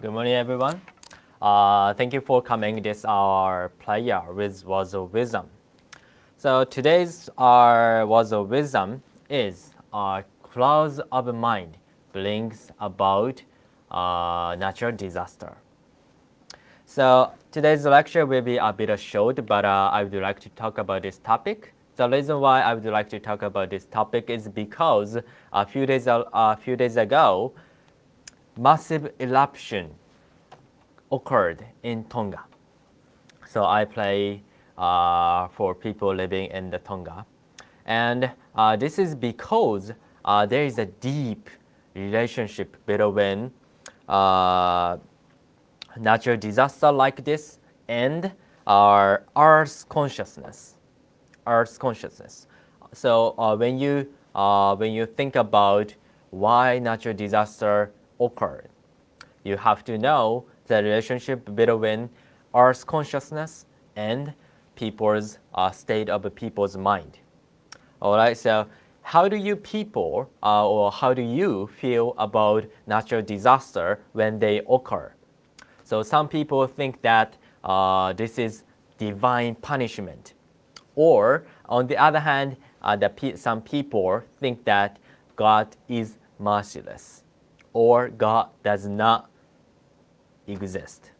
Good morning, everyone. Thank you for coming. This our prayer with words of wisdom. So today's our words of wisdom is clouds of mind brings about natural disaster. So today's lecture will be a bit short, but I would like to talk about this topic. The reason why I would like to talk about this topic is because a few days ago, massive eruption occurred in Tonga. So I play for people living in the Tonga, and this is because there is a deep relationship between uh, natural disaster like this and our Earth's consciousness. Earth's consciousness. So when you think about why natural disaster occurred, you have to know the relationship between Earth's consciousness and people's state of people's mind. All right. So how do you people or how do you feel about natural disaster when they occur? So some people think that this is divine punishment, or on the other hand, some people think that God is merciless, or God does not exist.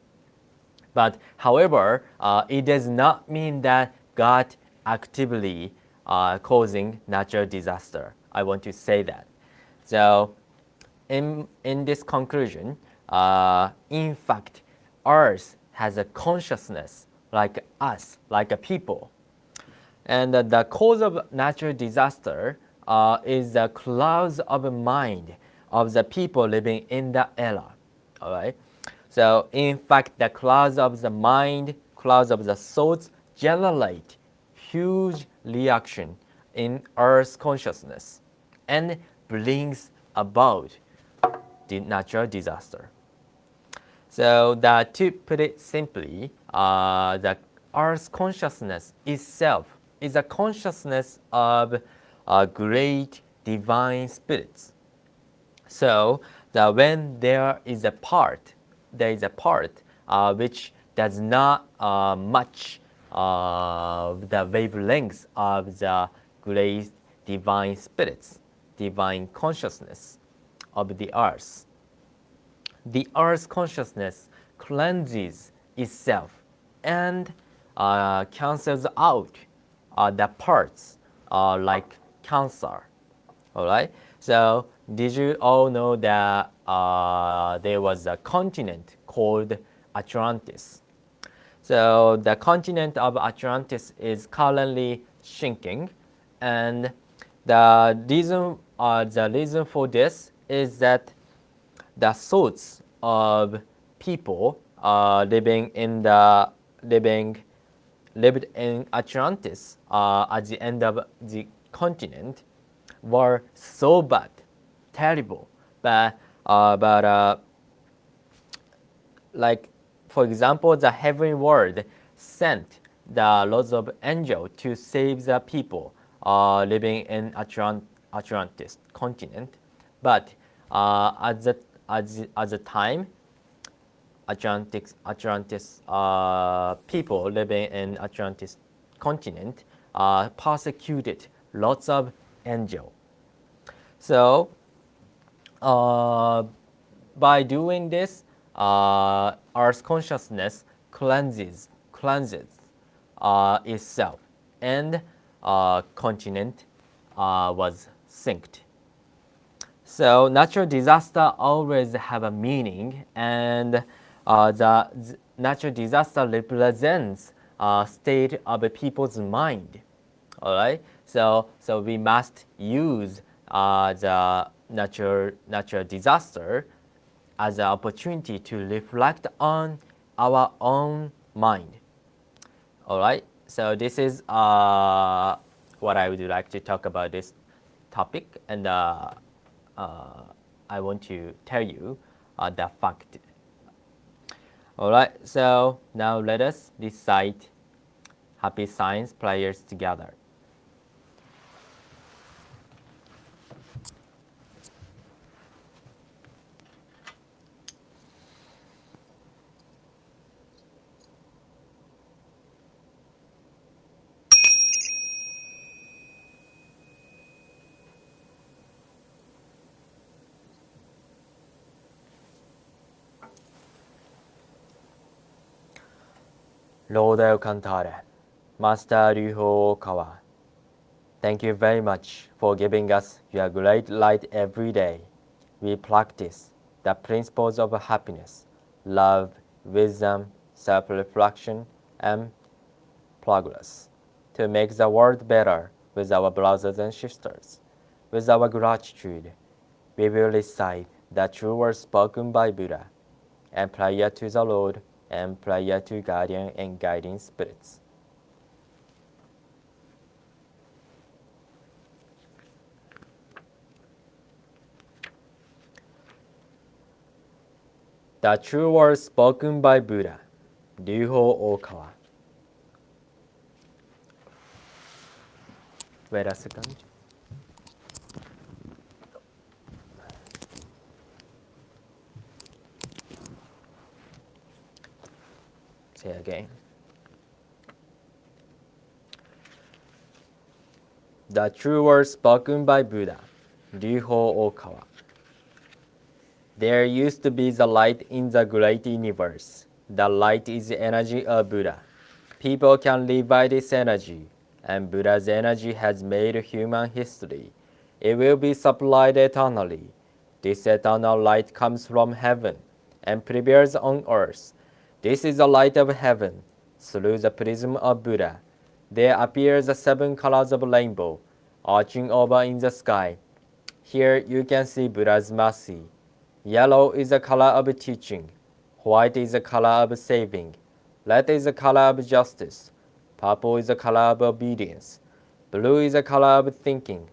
But however, it does not mean that God actively causing natural disaster. I want to say that. So in this conclusion, in fact, Earth has a consciousness like us, like a people. And the cause of natural disaster is the clouds of mind of the people living in the era. All right. So in fact, the clouds of the mind, clouds of the thoughts generate huge reaction in Earth's consciousness and brings about the natural disaster. So to put it simply, the Earth's consciousness itself is a consciousness of great divine spirits. So when there is a part which does not match the wavelengths of the great divine spirits, divine consciousness of the earth. The earth's consciousness cleanses itself and cancels out the parts like cancer. All right. So did you all know that there was a continent called Atlantis? So the continent of Atlantis is currently shrinking, and the reason for this is that the thoughts of people living lived in Atlantis at the end of the continent were so bad, terrible. But like for example, the heavenly world sent the lots of angels to save the people living in Atlantis continent, but at the time, Atlantis people living in Atlantis continent persecuted lots of angels. So by doing this, Earth's consciousness cleanses itself, and continent was synced. So natural disaster always have a meaning, and the natural disaster represents a state of a people's mind. All right. So we must use the natural disaster as an opportunity to reflect on our own mind. All right. So this is what I would like to talk about this topic, and I want to tell you the fact. All right. So now let us recite happy science prayers together. Lode Cantare, Master Ryuho Okawa. Thank you very much for giving us your great light every day. We practice the principles of happiness, love, wisdom, self-reflection, and progress to make the world better with our brothers and sisters. With our gratitude, we will recite the true words spoken by Buddha and prayer to the Lord and prayer to guardian and guiding spirits. The true words spoken by Buddha, Ryuho Okawa. Wait a second. Say again. The true words spoken by Buddha, Ryuho Okawa. There used to be the light in the great universe. The light is the energy of Buddha. People can live by this energy, and Buddha's energy has made human history. It will be supplied eternally. This eternal light comes from heaven and prevails on earth. This is the light of heaven. Through the prism of Buddha, there appears the 7 colors of rainbow, arching over in the sky. Here you can see Buddha's mercy. Yellow is the color of teaching. White is the color of saving. Red is the color of justice. Purple is the color of obedience. Blue is the color of thinking.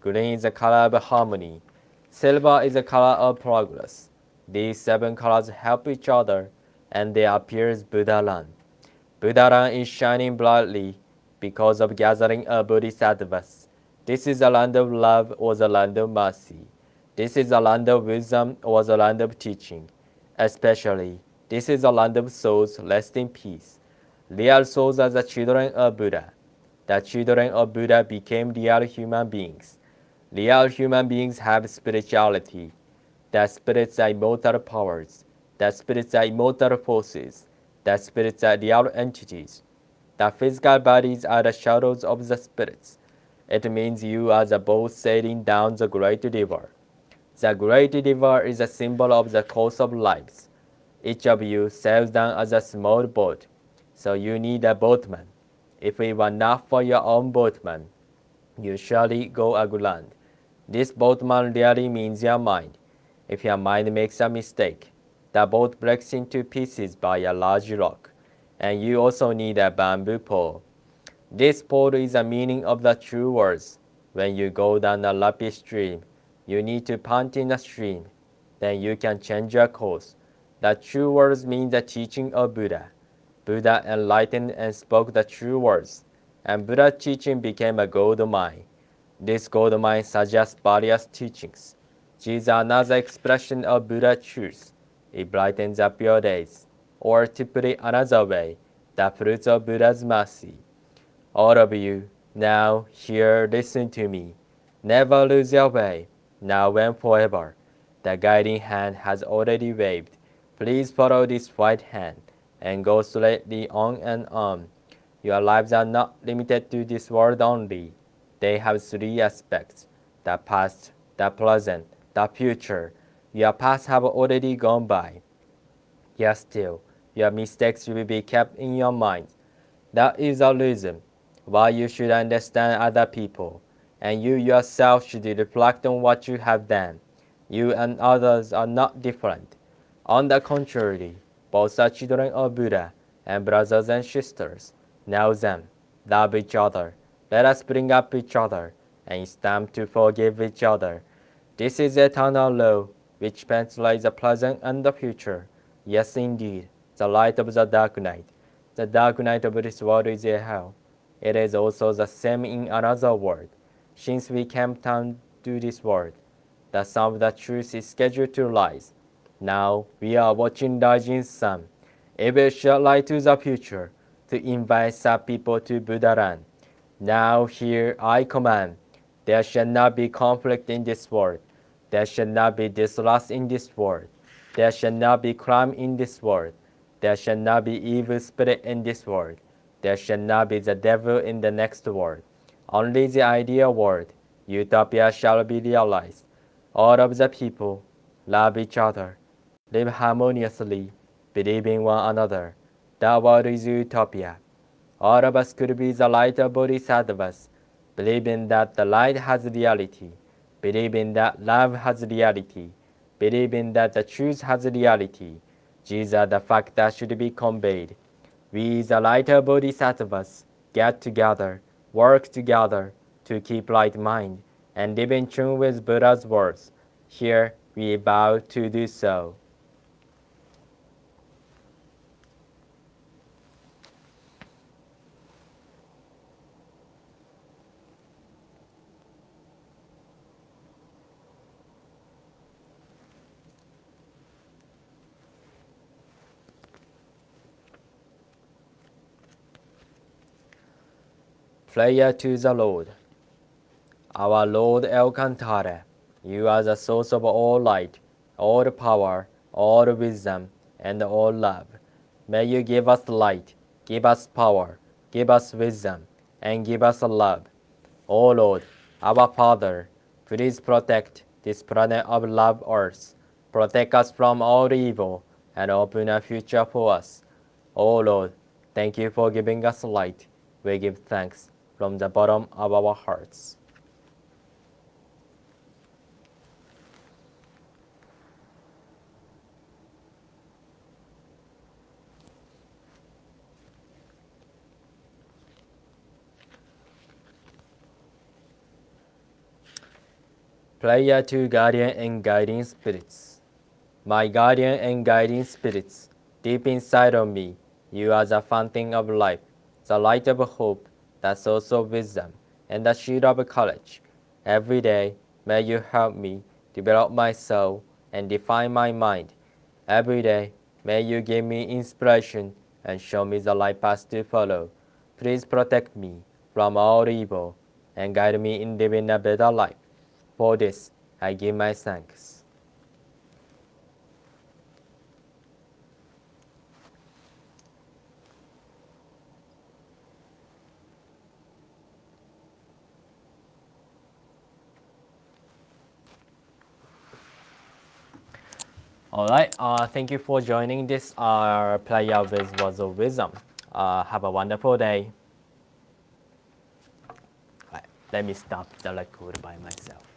Green is the color of harmony. Silver is the color of progress. These 7 colors help each other, and there appears Buddha-Lan. Buddha-Lan is shining brightly because of gathering of bodhisattvas. This is the land of love or the land of mercy. This is the land of wisdom or the land of teaching. Especially, this is the land of souls rest in peace. Real souls are the children of Buddha. The children of Buddha became real human beings. Real human beings have spirituality. The spirits are immortal powers. The spirits are immortal forces. The spirits are real entities. The physical bodies are the shadows of the spirits. It means you are the boat sailing down the great river. The great river is a symbol of the course of lives. Each of you sails down as a small boat, so you need a boatman. If it were not for your own boatman, you surely go aground. This boatman really means your mind. If your mind makes a mistake, the boat breaks into pieces by a large rock, and you also need a bamboo pole. This pole is the meaning of the true words. When you go down a rapid stream, you need to punt in the stream. Then you can change your course. The true words mean the teaching of Buddha. Buddha enlightened and spoke the true words, and Buddha's teaching became a gold mine. This gold mine suggests various teachings. She is another expression of Buddha's truth. It brightens up your days. Or to put it another way, the fruits of Buddha's mercy. All of you, now, here, listen to me. Never lose your way, now and forever. The guiding hand has already waved. Please follow this white hand and go straightly on and on. Your lives are not limited to this world only. They have 3 aspects: the past, the present, the future. Your past have already gone by. Yet still, your mistakes will be kept in your mind. That is a reason why you should understand other people, and you yourself should reflect on what you have done. You and others are not different. On the contrary, both are children of Buddha and brothers and sisters. Know them, love each other. Let us bring up each other, and it's time to forgive each other. This is eternal law, which penetrates the present and the future. Yes, indeed, the light of the dark night. The dark night of this world is a hell. It is also the same in another world. Since we came down to this world, the sun of the truth is scheduled to rise. Now we are watching rising sun. It will shed light to the future to invite some people to Buddha-Land. Now here I command, there shall not be conflict in this world. There shall not be distrust in this world. There shall not be crime in this world. There shall not be evil spirit in this world. There shall not be the devil in the next world. Only the ideal world, utopia, shall be realized. All of the people love each other, live harmoniously, believe in one another. That world is utopia. All of us could be the light of bodhisattvas, believing that the light has reality, believing that love has reality, believing that the truth has reality. These are the facts that should be conveyed. We, the lighter bodhisattvas, get together, work together to keep light mind and live in tune with Buddha's words. Here we vow to do so. Prayer to the Lord. Our Lord El Cantare, you are the source of all light, all power, all wisdom, and all love. May you give us light, give us power, give us wisdom, and give us love. O Lord, our Father, please protect this planet of love earth. Protect us from all evil and open a future for us. O Lord, thank you for giving us light. We give thanks from the bottom of our hearts. Prayer to Guardian and Guiding Spirits. My guardian and guiding spirits, deep inside of me, you are the fountain of life, the light of hope, the source of wisdom, and the shield of courage. Every day, may you help me develop my soul and define my mind. Every day, may you give me inspiration and show me the light path to follow. Please protect me from all evil and guide me in living a better life. For this, I give my thanks. All right. Thank you for joining this prayer with Words of Wisdom. Have a wonderful day. Right, let me stop the record by myself.